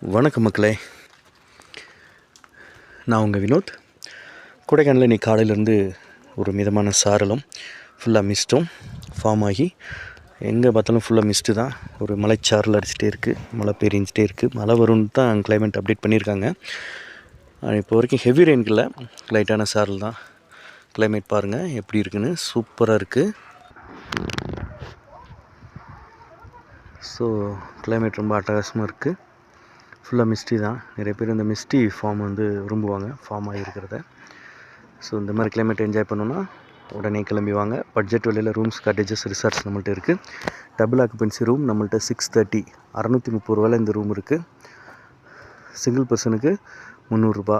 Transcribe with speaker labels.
Speaker 1: வணக்கம் மக்களே, நான் உங்கள் வினோத். கொடைக்கானலில் இன்றைக்கி காலையிலேருந்து ஒரு மிதமான சாரலும் ஃபுல்லாக மிஸ்ட்டும் ஃபார்ம் ஆகி எங்கே பார்த்தாலும் ஃபுல்லாக மிஸ்ட்டு தான். ஒரு மலைச்சாரல் அடிச்சுட்டே இருக்குது, மழை பெரிஞ்சிட்டே இருக்குது. மழை வரும்னு தான் கிளைமேட் அப்டேட் பண்ணியிருக்காங்க. இப்போ வரைக்கும் ஹெவி ரெயினுக்கு இல்லை, லைட்டான சாரல் தான். கிளைமேட் பாருங்கள் எப்படி இருக்குன்னு, சூப்பராக இருக்குது. ஸோ கிளைமேட் ரொம்ப அட்டகாசமாக இருக்குது. ஃபுல்லாக மிஸ்டி தான். நிறைய பேர் இந்த மிஸ்டி ஃபார்ம் விரும்புவாங்க, ஃபார்ம் ஆகியிருக்கிறத. ஸோ இந்த மாதிரி கிளைமேட் என்ஜாய் பண்ணணுன்னா உடனே கிளம்பி வாங்க. பட்ஜெட் விலையில் ரூம்ஸ், காட்டேஜஸ், ரிசார்ட்ஸ் நம்மள்ட்ட இருக்குது. டபுள் ஆக்குபென்சி ரூம் நம்மள்ட்ட 630, 630 ரூபாயில் இந்த ரூம் இருக்குது. சிங்கிள் பர்சனுக்கு 300 ரூபா.